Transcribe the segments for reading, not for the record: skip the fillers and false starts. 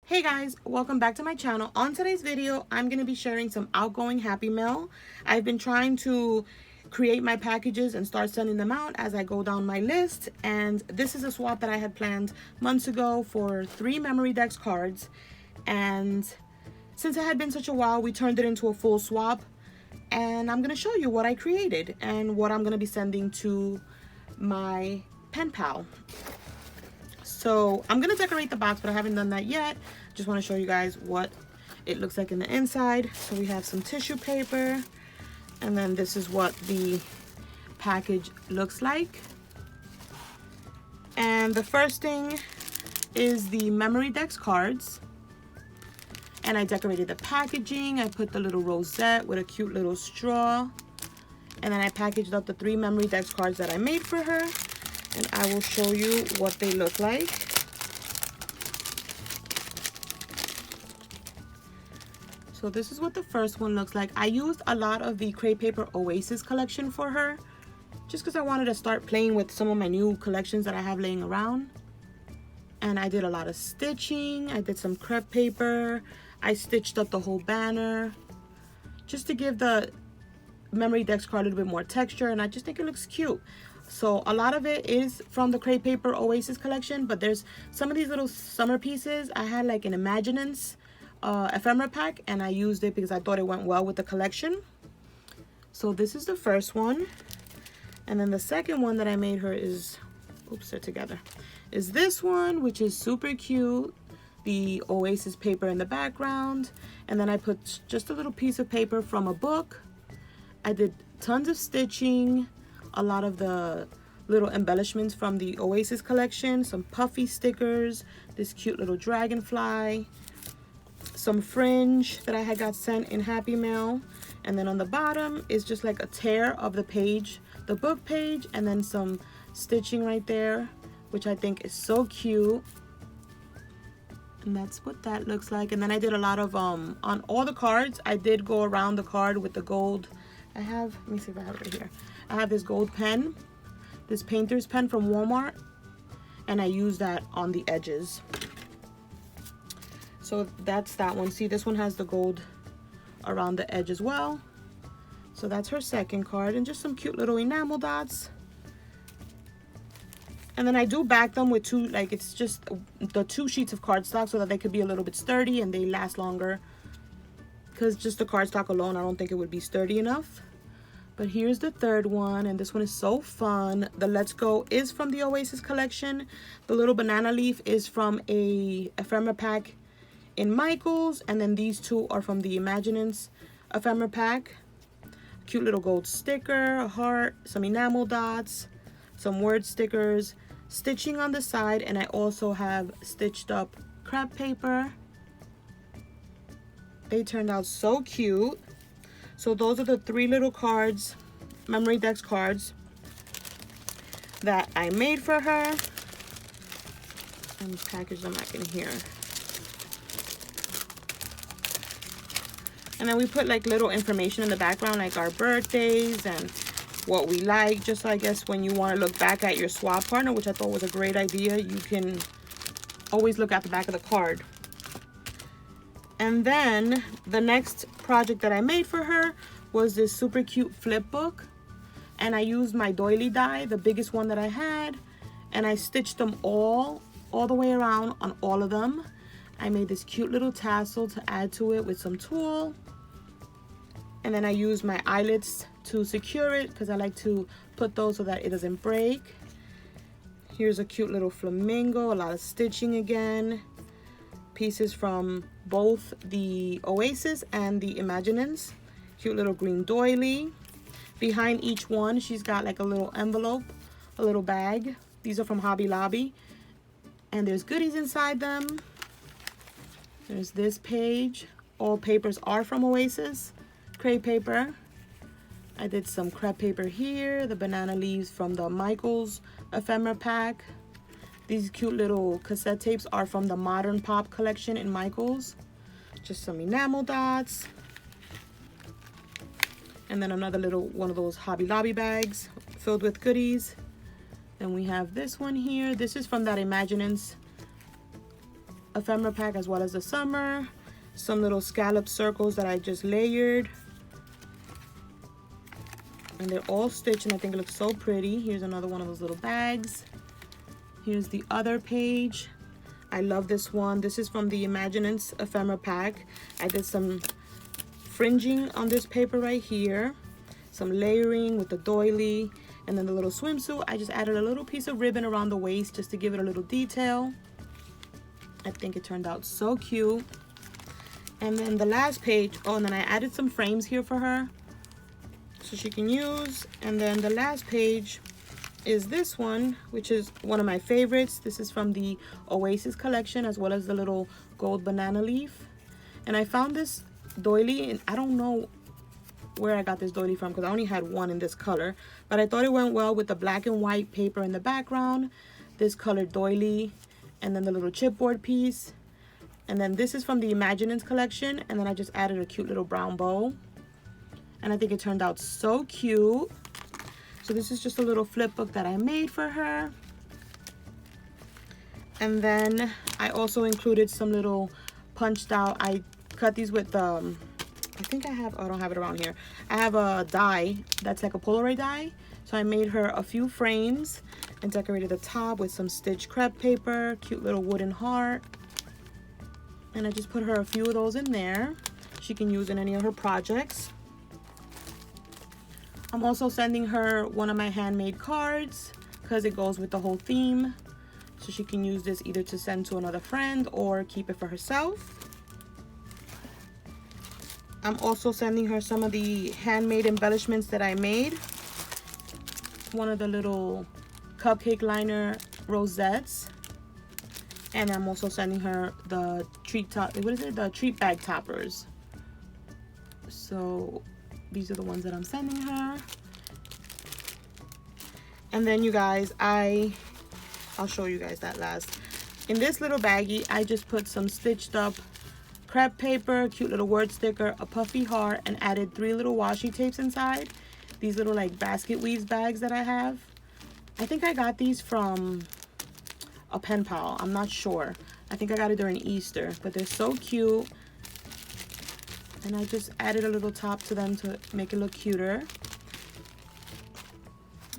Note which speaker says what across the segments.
Speaker 1: Hey guys, welcome back to my channel. On today's video, I'm going to be sharing some Outgoing Happy Mail. I've been trying to create my packages and start sending them out as I go down my list. And this is a swap that I had planned months ago for 3 memory decks cards. And since it had been such a while, we turned it into a full swap. And I'm going to show you what I created and what I'm going to be sending to my pen pal. So I'm going to decorate the box, but I haven't done that yet. Just want to show you guys what it looks like in the inside. So we have some tissue paper, and then this is what the package looks like. And the first thing is the memory decks cards. And I decorated the packaging. I put the little rosette with a cute little straw. And then I packaged up the 3 memory decks cards that I made for her. And I will show you what they look like. So this is what the first one looks like. I used a lot of the crepe paper Oasis collection for her, just because I wanted to start playing with some of my new collections that I have laying around. And I did a lot of stitching. I did some crepe paper. I stitched up the whole banner just to give the memory decks card a little bit more texture, and I just think it looks cute. So a lot of it is from the crepe paper Oasis collection, but there's some of these little summer pieces. I had like an Imaginance ephemera pack, and I used it because I thought it went well with the collection. So this is the first one. And then the second one that I made her is, oops, they're together, is this one, which is super cute. The Oasis paper in the background. And then I put just a little piece of paper from a book. I did tons of stitching. A lot of the little embellishments from the Oasis collection, some puffy stickers, this cute little dragonfly, some fringe that I had got sent in Happy Mail, and then on the bottom is just like a tear of the page, the book page, and then some stitching right there, which I think is so cute. And that's what that looks like. And then I did a lot of on all the cards, I did go around the card with the gold. I have, let me see if I have it right here. I have this gold pen, this painter's pen from Walmart, and I use that on the edges. So that's that one. See, this one has the gold around the edge as well. So that's her second card, and just some cute little enamel dots. And then I do back them with two, like it's just the 2 sheets of cardstock so that they could be a little bit sturdy and they last longer. Because just the cardstock alone, I don't think it would be sturdy enough. But here's the third one, and this one is so fun. The Let's Go is from the Oasis collection. The little banana leaf is from a ephemera pack in Michael's, and then these 2 are from the Imaginance ephemera pack. Cute little gold sticker, a heart, some enamel dots, some word stickers, stitching on the side, and I also have stitched up crepe paper. They turned out so cute. So those are the 3 little cards, memory decks cards, that I made for her. And package them back in here. And then we put like little information in the background, like our birthdays and what we like. Just I guess when you want to look back at your swap partner, which I thought was a great idea, you can always look at the back of the card. And then the next project that I made for her was this super cute flip book. And I used my doily die, the biggest one that I had, and I stitched them all the way around on all of them. I made this cute little tassel to add to it with some tulle. And then I used my eyelets to secure it because I like to put those so that it doesn't break. Here's a cute little flamingo, a lot of stitching again. Pieces from both the Oasis and the Imaginance. Cute little green doily. Behind each one, she's got like a little envelope, a little bag. These are from Hobby Lobby. And there's goodies inside them. There's this page. All papers are from Oasis. Crepe paper. I did some crepe paper here. The banana leaves from the Michael's ephemera pack. These cute little cassette tapes are from the Modern Pop collection in Michael's. Just some enamel dots. And then another little one of those Hobby Lobby bags filled with goodies. Then we have this one here. This is from that Imaginance ephemera pack as well as the summer. Some little scallop circles that I just layered. And they're all stitched and I think it looks so pretty. Here's another one of those little bags. Here's the other page. I love this one. This is from the Imaginance ephemera pack. I did some fringing on this paper right here. Some layering with the doily. And then the little swimsuit, I just added a little piece of ribbon around the waist just to give it a little detail. I think it turned out so cute. And then the last page, oh, and then I added some frames here for her so she can use. And then the last page is this one, which is one of my favorites. This is from the Oasis collection as well as the little gold banana leaf. And I found this doily, and I don't know where I got this doily from because I only had one in this color, but I thought it went well with the black and white paper in the background, this colored doily, and then the little chipboard piece. And then this is from the Imaginance collection, and then I just added a cute little brown bow, and I think it turned out so cute. So this is just a little flip book that I made for her. And then I also included some little punched out, I cut these with I think I have, oh, I don't have it around here. I have a die that's like a Polaroid die. So I made her a few frames and decorated the top with some stitched crepe paper, cute little wooden heart. And I just put her a few of those in there. She can use in any of her projects. I'm also sending her one of my handmade cards because it goes with the whole theme. So she can use this either to send to another friend or keep it for herself. I'm also sending her some of the handmade embellishments that I made. One of the little cupcake liner rosettes. And I'm also sending her the treat top, what is it? The treat bag toppers. So these are the ones that I'm sending her. And then you guys, I'll show you guys that last. In this little baggie, I just put some stitched up crepe paper, cute little word sticker, a puffy heart, and added 3 little washi tapes inside. These little like basket weaves bags that I have. I think I got these from a pen pal. I'm not sure. I think I got it during Easter, but they're so cute. And I just added a little top to them to make it look cuter.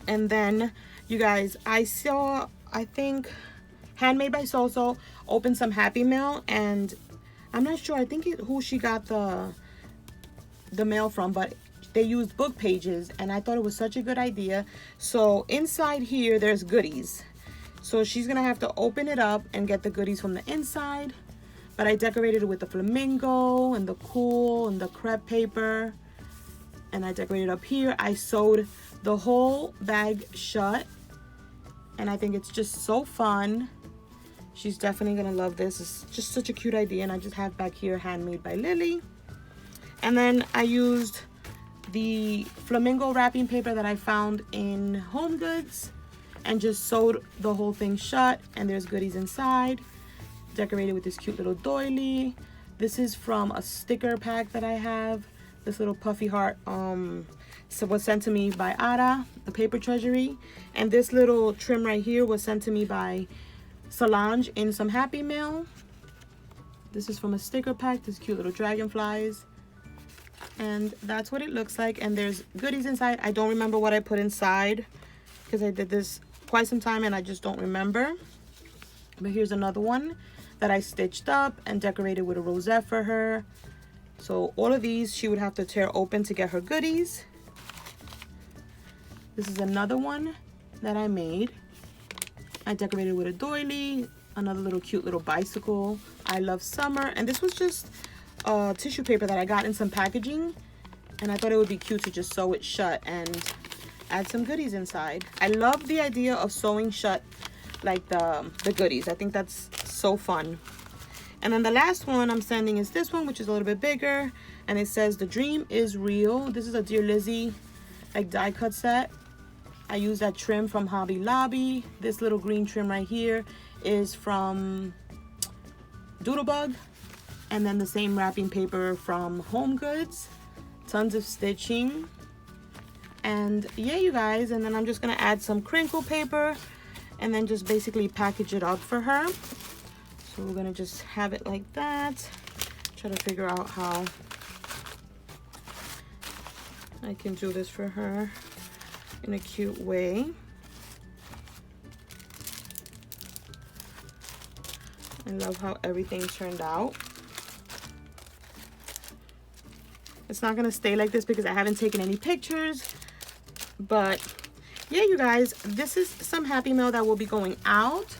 Speaker 1: And then you guys, I saw, I think Handmade by Soso opened some Happy Mail, and I'm not sure, I think who she got the mail from, but they used book pages, and I thought it was such a good idea. So inside here, there's goodies. So she's gonna have to open it up and get the goodies from the inside. But I decorated it with the flamingo and the cool and the crepe paper. And I decorated up here. I sewed the whole bag shut. And I think it's just so fun. She's definitely gonna love this. It's just such a cute idea. And I just have back here Handmade by Lily. And then I used the flamingo wrapping paper that I found in Home Goods and just sewed the whole thing shut. And there's goodies inside. Decorated with this cute little doily. This is from a sticker pack that I have. This little puffy heart was sent to me by Ada, the Paper Treasury. And this little trim right here was sent to me by Solange in some Happy Mail. This is from a sticker pack, this cute little dragonflies. And that's what it looks like. And there's goodies inside. I don't remember what I put inside because I did this quite some time and I just don't remember. But here's another one that I stitched up and decorated with a rosette for her. So all of these she would have to tear open to get her goodies. This is another one that I made. I decorated with a doily, another little cute little bicycle. I love summer. And this was just tissue paper that I got in some packaging. And I thought it would be cute to just sew it shut and add some goodies inside. I love the idea of sewing shut like the goodies. I think that's so fun. And then the last one I'm sending is this one, which is a little bit bigger, and it says the dream is real. This is a Dear Lizzie like die cut set. I use that trim from Hobby Lobby. This little green trim right here is from Doodlebug, and then the same wrapping paper from Home Goods. Tons of stitching, and yeah, you guys. And then I'm just gonna add some crinkle paper and then just basically package it up for her. So we're gonna just have it like that. Try to figure out how I can do this for her in a cute way. I love how everything turned out. It's not gonna stay like this because I haven't taken any pictures, but yeah, you guys, this is some Happy Mail that will be going out.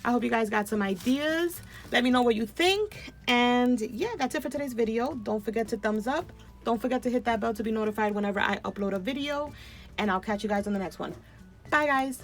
Speaker 1: I hope you guys got some ideas. Let me know what you think. And yeah, that's it for today's video. Don't forget to thumbs up. Don't forget to hit that bell to be notified whenever I upload a video. And I'll catch you guys on the next one. Bye, guys.